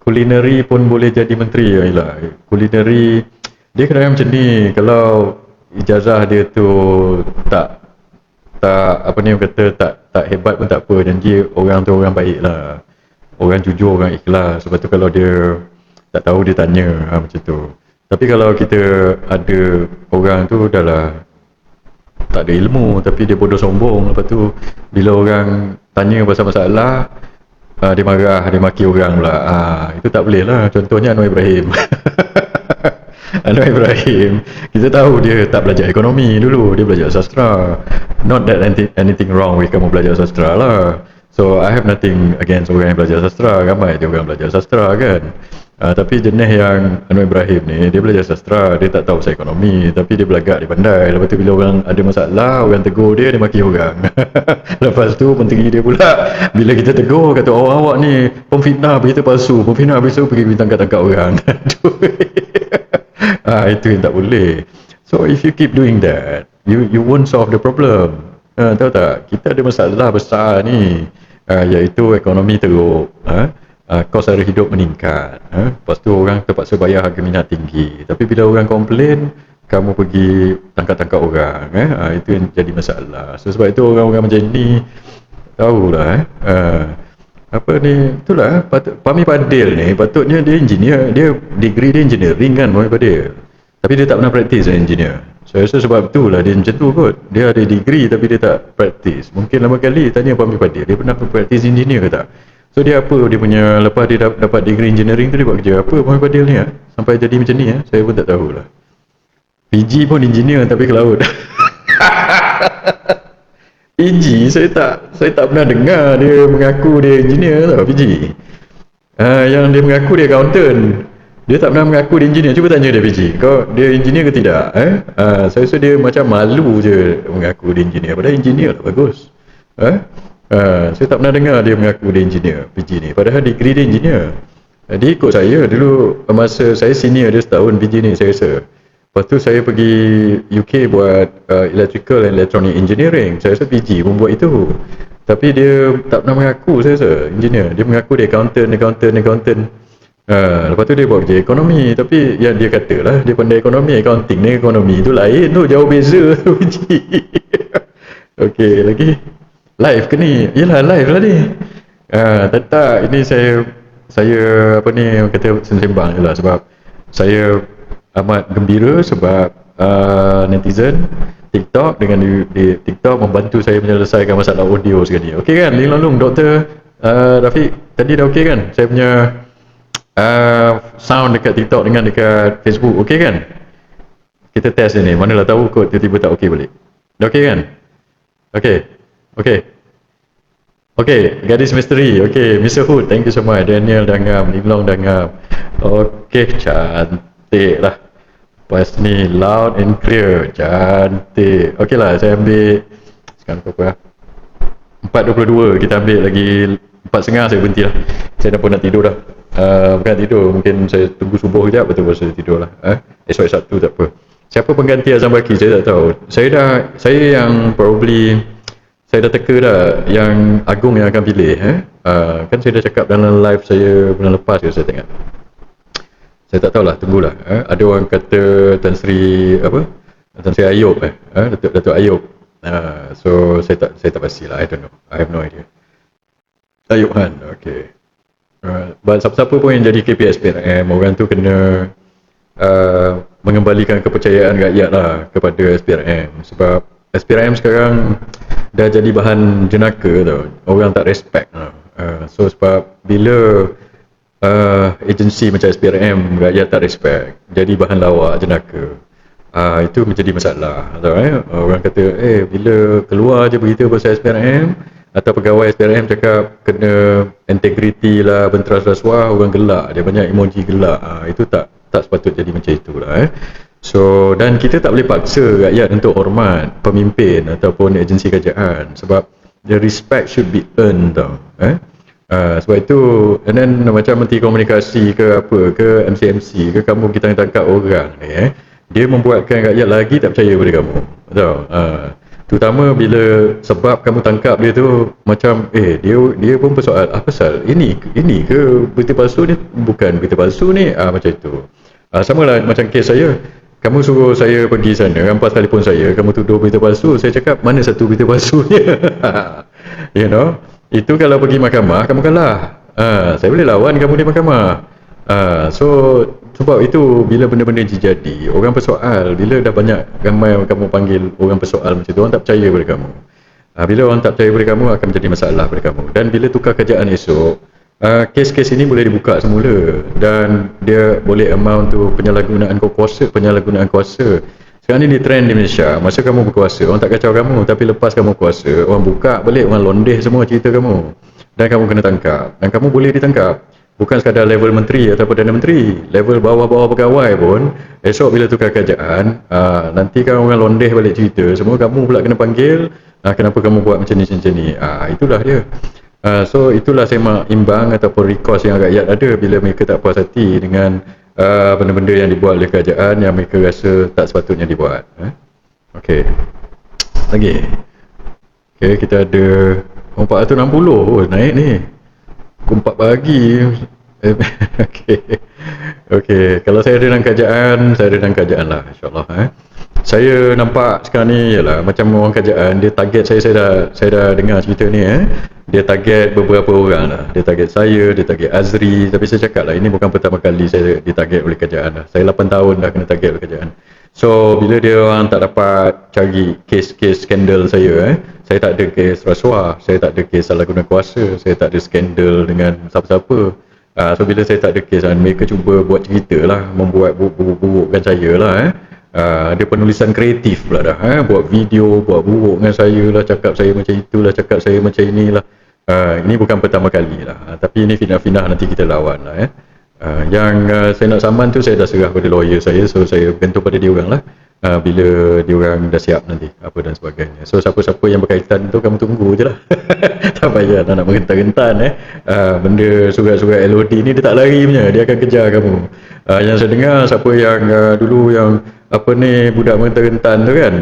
Culinary pun boleh jadi menteri. Yalah, culinary dia kena macam ni. Kalau ijazah dia tu tak apa ni orang kata, tak hebat pun tak apa, janji orang tu orang baik lah, orang jujur, orang ikhlas. Sebab tu kalau dia tak tahu dia tanya, macam tu. Tapi kalau kita ada orang tu dah lah tak ada ilmu tapi dia bodoh sombong, lepas tu bila orang tanya pasal masalah, dia marah, dia maki orang pula, itu tak boleh lah. Contohnya Anwar Ibrahim. Anwar Ibrahim, kita tahu dia tak belajar ekonomi dulu, dia belajar sastra. Not that anything wrong with kamu belajar sastra lah. So I have nothing against orang yang belajar sastra, ramai je orang belajar sastra kan. Tapi jenis yang Anwar Ibrahim ni, dia belajar sastra, dia tak tahu pasal ekonomi, tapi dia belagak, dia pandai. Lepas tu bila orang ada masalah, orang tegur dia maki orang. Lepas tu menteri dia pula, bila kita tegur, kata awak ni pemfitnah, berita palsu, pemfitnah, besok pergi tangkap orang. Itu yang tak boleh. So if you keep doing that, you won't solve the problem. Tahu tak, kita ada masalah besar ni, iaitu ekonomi teruk, kos harga hidup meningkat, lepas tu orang terpaksa bayar harga minyak tinggi. Tapi bila orang komplain, kamu pergi tangkap orang, itu yang jadi masalah. So sebab itu orang-orang macam ni tahulah, apa ni, itulah Pami Padil ni patutnya dia engineer, dia degree dia engineering kan, Pami Padil, tapi dia tak pernah praktis engineer. Saya rasa sebab itulah dia macam tu kot, dia ada degree tapi dia tak praktis. Mungkin lama kali tanya Pami Padil, dia pernah praktis engineer ke tak. So dia apa, dia punya, lepas dia dapat degree engineering tu dia buat kerja apa Pami Padil ni, sampai jadi macam ni, saya pun tak tahulah. PG pun engineer tapi ke laut. PG saya tak pernah dengar dia mengaku dia engineer tau, PG. Yang dia mengaku dia accountant, dia tak pernah mengaku dia engineer. Cuba tanya dia, PG, kau dia engineer ke tidak? Saya rasa dia macam malu je mengaku dia engineer, padahal engineer lah bagus. Saya tak pernah dengar dia mengaku dia engineer, PG ni, padahal degree dia engineer. Dia ikut saya dulu, masa saya senior dia setahun PG ni saya rasa. Lepas tu saya pergi UK buat electrical and electronic engineering. Saya rasa PG pun buat itu. Tapi dia tak pernah mengaku saya rasa engineer. Dia mengaku dia accountant. Lepas tu dia buat kerja ekonomi. Tapi yang dia kata lah, dia pandai ekonomi, accounting ni ekonomi tu lain tu, jauh beza tu PG. Okey, lagi live ke ni? Yelah live lah ni. Tak, ini saya apa ni, kata sembang je lah, sebab saya amat gembira sebab netizen TikTok dengan di TikTok membantu saya menyelesaikan masalah audio sekali. Okey kan, Ling Long, Dr. Rafiq, tadi dah okey kan saya punya sound dekat TikTok dengan dekat Facebook, okey kan? Kita test ni, manalah tahu kot tiba-tiba tak okey balik. Dah okey kan? Okey, gadis misteri. Okey, Mr. Hood, thank you so much. Daniel Dangam, Ling Long Dangam. Okey, cantik lah. Pas ni loud and clear, cantik. Okey lah, saya ambil sekarang berapa lah, 4.22, kita ambil lagi 4.30 saya berhenti lah. Saya dah pun nak tidur dah. Bukan tidur, mungkin saya tunggu subuh kejap, betul saya tidur lah. Esok Sabtu tak apa. Siapa pengganti Azam Baki saya tak tahu. Saya yang probably saya dah teka dah yang Agung yang akan pilih. Kan saya dah cakap dalam live saya bulan lepas ke saya tengok. Saya tak tahulah, tunggulah. Ada orang kata Tan Sri Ayub, Datuk Ayub. So saya tak pastilah, I don't know. I have no idea. Ayub Han, okey. Siapa-siapa pun yang jadi KPS SPRM, orang tu kena mengembalikan kepercayaan rakyat lah kepada SPRM, sebab SPRM sekarang dah jadi bahan jenaka tau. Orang tak respect lah. So sebab bila agensi macam SPRM rakyat tak respect, jadi bahan lawak jenaka, itu menjadi masalah tau. Orang kata bila keluar je berita pasal SPRM atau pegawai SPRM cakap kena integriti lah, benteras rasuah, orang gelak, dia banyak emoji gelak. Itu tak sepatut jadi macam itulah. So, dan kita tak boleh paksa rakyat untuk hormat pemimpin ataupun agensi kerajaan, sebab the respect should be earned tau. Sebab itu, and then macam Menteri Komunikasi ke apa, ke MC ke kamu kita tangkap orang ni, dia membuatkan rakyat lagi tak percaya pada kamu tau. Terutama bila sebab kamu tangkap dia tu macam dia pun bersoal apa pasal ini ke berita palsu ni, bukan berita palsu ni, macam itu. Sama lah macam kes saya, kamu suruh saya pergi sana, rampas telefon saya, kamu tuduh berita palsu, saya cakap mana satu berita palsunya. You know, itu kalau pergi mahkamah kamu kalah. Saya boleh lawan kamu di mahkamah. So sebab itu bila benda-benda terjadi, orang persoal, bila dah banyak ramai kamu panggil orang persoal macam tu, orang tak percaya pada kamu. Bila orang tak percaya pada kamu, akan menjadi masalah pada kamu. Dan bila tukar kerjaan esok, kes-kes ini boleh dibuka semula dan dia boleh amount tu penyalahgunaan kuasa. Sekarang ni trend di Malaysia, masa kamu berkuasa orang tak kacau kamu, tapi lepas kamu kuasa, orang buka balik, orang londeh semua cerita kamu dan kamu kena tangkap. Dan kamu boleh ditangkap, bukan sekadar level menteri atau Perdana Menteri, level bawah-bawah pegawai pun esok bila tukar kerajaan, nanti kan orang londeh balik cerita semua, kamu pula kena panggil, kenapa kamu buat macam ni. Itulah dia. So itulah sema imbang ataupun recourse yang rakyat ada bila mereka tak puas hati dengan benda-benda yang dibuat oleh kerajaan yang mereka rasa tak sepatutnya dibuat. Okey. Lagi. Okey, kita ada 460 naik ni. Pukul 4 pagi. Okey. Kalau saya ada dalam kerajaan lah, insyaAllah. Saya nampak sekarang ni ialah macam orang kerajaan, dia target saya dah dengar cerita ni. Dia target beberapa orang lah. Dia target saya, dia target Azri. Tapi saya cakap lah, ini bukan pertama kali saya ditarget oleh kerajaan lah. Saya 8 tahun dah kena target oleh kerajaan. So bila dia orang tak dapat cari kes-kes skandal saya tak ada kes rasuah, saya tak ada kes salah guna kuasa, saya tak ada skandal dengan siapa-siapa. So bila saya tak ada kes, mereka cuba buat cerita lah, membuat buruk-burukkan saya lah. Dia penulisan kreatif pula dah, buat video, buat buruk dengan saya lah, cakap saya macam itulah, cakap saya macam inilah. Ini bukan pertama kali lah, tapi ini fitnah-fitnah nanti kita lawan lah. Yang saya nak saman tu saya dah serah pada lawyer saya, so saya bergantung pada dia orang lah. Bila dia orang dah siap nanti apa dan sebagainya. So siapa-siapa yang berkaitan tu kamu tunggu je lah. Tak payah nak mengentan-gentan. Benda surat-surat LOD ni dia tak lari punya, dia akan kejar kamu. Yang saya dengar siapa yang dulu yang budak mengentan-gentan tu kan,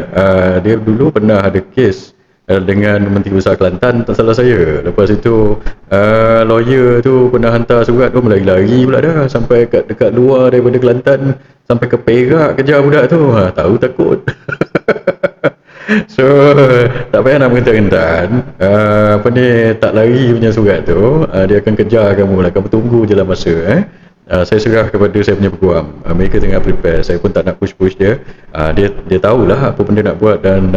dia dulu pernah ada kes dengan Menteri Besar Kelantan, tak salah saya. Lepas itu lawyer tu pernah hantar surat tu, melari-lari pula dah sampai dekat luar daripada Kelantan, sampai ke Perak kejar budak tu. Tahu takut. So tak payah nak mengentan-gentan. Tak lari punya surat tu, dia akan kejar kamu lah. Kamu tunggu je lah masa. Saya serah kepada saya punya peguam. Mereka tengah prepare, saya pun tak nak push dia. Dia tahulah apa benda nak buat dan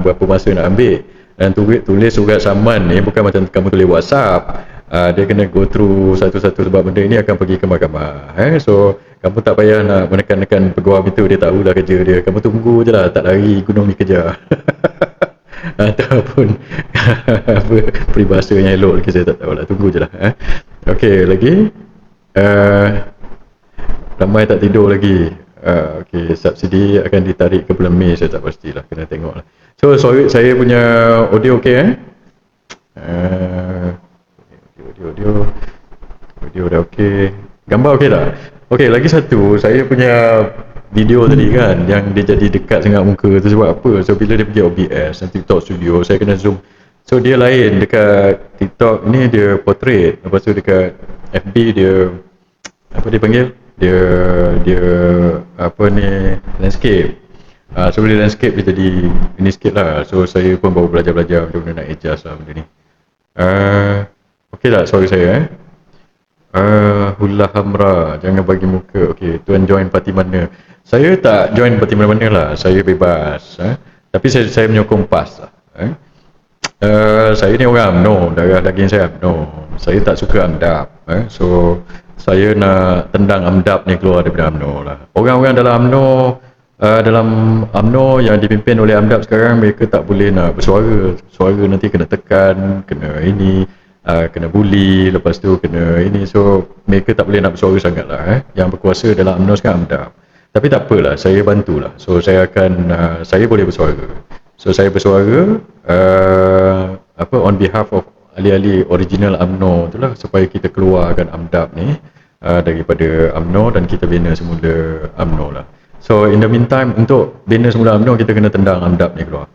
berapa masa nak ambil. Dan tulis surat saman ni bukan macam kamu tulis WhatsApp. Dia kena go through satu-satu sebab benda ni akan pergi ke mahkamah. So kamu tak payah nak menekan-nekan peguam itu, dia tahulah kerja dia. Kamu tunggu je lah, tak lari gunung ni kejar. Ataupun peribahasa yang elok lagi saya tak tahulah, tunggu je lah. Okey, lagi ramai tak tidur lagi. Okey, subsidi akan ditarik ke bulan Mei, saya tak pastilah, kena tengok lah. So sorry, saya punya audio okey audio dah okey, gambar okey tak? Okey, lagi satu, saya punya video tadi kan yang dia jadi dekat sangat muka tu sebab apa? So bila dia pergi OBS dan TikTok Studio, saya kena zoom. So dia lain, dekat TikTok ni dia portrait, lepas tu dekat FB dia apa dia panggil? Dia landscape. So bila landscape dia jadi ini sikit lah. So saya pun baru belajar macam mana nak adjust lah benda ni. Okey tak suara saya Hula Hamra, jangan bagi muka. Okey, tuan join parti mana? Saya tak join parti mana-mana lah, saya bebas. Tapi saya menyokong PAS lah. Saya ni orang UMNO, darah daging saya UMNO. Saya tak suka AMDAP. So saya nak tendang AMDAP ni keluar daripada UMNO lah. Orang-orang dalam UMNO yang dipimpin oleh AMDAP sekarang, mereka tak boleh nak bersuara. Suara nanti kena tekan, kena ini, kena bully, lepas tu kena ini. So mereka tak boleh nak bersuara sangat lah. Yang berkuasa dalam UMNO sekarang AMDAP. Tapi tak apalah, saya bantulah. So saya boleh bersuara. So saya bersuara on behalf of ahli-ahli original UMNO tu lah, supaya kita keluarkan AMDAP ni daripada UMNO dan kita bina semula UMNO lah. So in the meantime, untuk bina semula UMNO, kita kena tendang AMDAP ni keluar.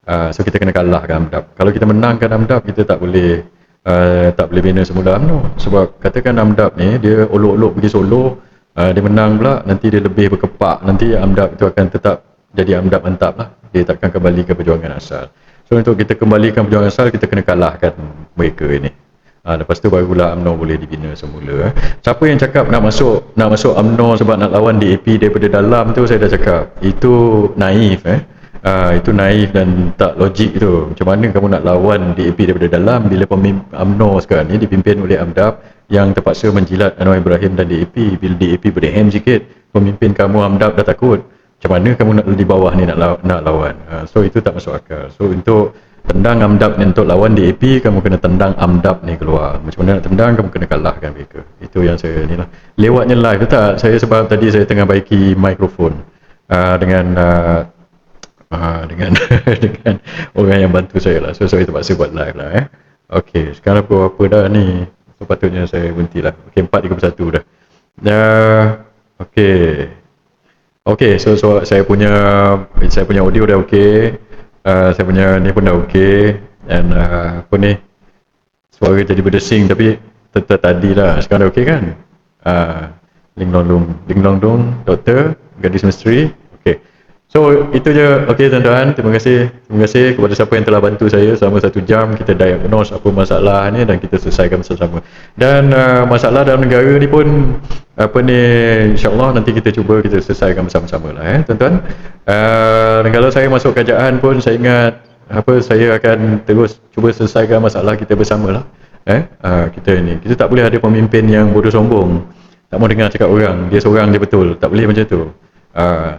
So kita kena kalahkan AMDAP. Kalau kita menangkan AMDAP, kita tak boleh bina semula UMNO. Sebab katakan AMDAP ni dia olok-olok pergi Solo, dia menang pula, nanti dia lebih berkepak, nanti AMDAP itu akan tetap jadi AMDAP mantap lah, dia takkan kembali ke perjuangan asal. So untuk kita kembalikan perjuangan asal, kita kena kalahkan mereka ini. Lepas tu barulah UMNO boleh dibina semula. Siapa yang cakap nak masuk UMNO sebab nak lawan DAP daripada dalam tu, saya dah cakap itu naif. Itu naif dan tak logik tu. Macam mana kamu nak lawan DAP daripada dalam bila pemimpin UMNO sekarang ni dipimpin oleh AMDAP yang terpaksa menjilat Anwar Ibrahim dan DAP. Bila DAP berdehem sikit, pemimpin kamu AMDAP dah takut. Macam mana kamu nak di bawah ni nak lawan? So itu tak masuk akal. So untuk tendang AMDAP ni, untuk lawan DAP, kamu kena tendang AMDAP ni keluar. Macam mana nak tendang, kamu kena kalahkan mereka. Itu yang saya ni lah. Lewatnya live tak? Saya sebab tadi saya tengah baiki mikrofon dengan dengan orang yang bantu saya lah. So saya terpaksa buat live lah. Okey, sekarang pukul apa dah ni? Sepatutnya saya berhenti lah. Okey, 4.31 dah. Okey, so saya punya audio dah okey. Saya punya ni pun dah okey. Dan apa ni, suara jadi berdesing tapi tadi lah. Sekarang dah okey kan? Ling long dong, doktor, gadis misteri. Okey. So itu je. Okey tuan-tuan, terima kasih kepada siapa yang telah bantu saya selama 1 jam. Kita diagnose apa masalah ni dan kita selesaikan bersama-sama. Dan masalah dalam negara ni pun insya-Allah nanti kita cuba kita selesaikan bersama-sama lah tuan-tuan. Dan kalau saya masuk kerajaan pun saya ingat saya akan terus cuba selesaikan masalah kita bersamalah. Kita tak boleh ada pemimpin yang bodoh sombong, tak mau dengar cakap orang, dia seorang dia betul. Tak boleh macam tu.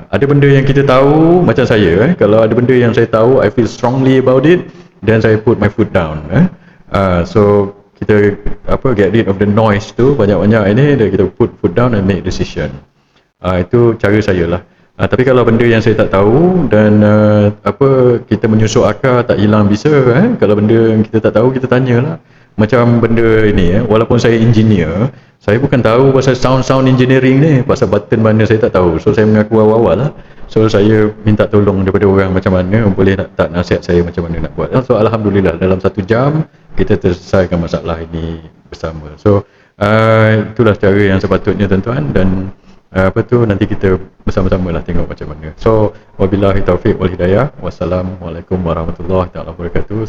Ada benda yang kita tahu, macam saya kalau ada benda yang saya tahu, I feel strongly about it, then saya put my foot down. So kita get rid of the noise tu, banyak-banyak ini, dan kita put foot down and make decision. Itu cara saya lah. Tapi kalau benda yang saya tak tahu dan kita menyusuk akal, tak hilang bisa. Kalau benda yang kita tak tahu, kita tanyalah. Macam benda ini, walaupun saya engineer, saya bukan tahu pasal sound engineering ni, pasal button mana saya tak tahu. So saya mengaku awal-awal lah. So saya minta tolong daripada orang macam mana, boleh tak nasihat saya macam mana nak buat. So alhamdulillah dalam 1 jam kita selesaikan masalah ini bersama. So itulah cara yang sepatutnya tuan-tuan, dan nanti kita bersama-sama lah tengok macam mana. So wabillahi taufiq wal hidayah. Wassalamualaikum warahmatullahi wabarakatuh.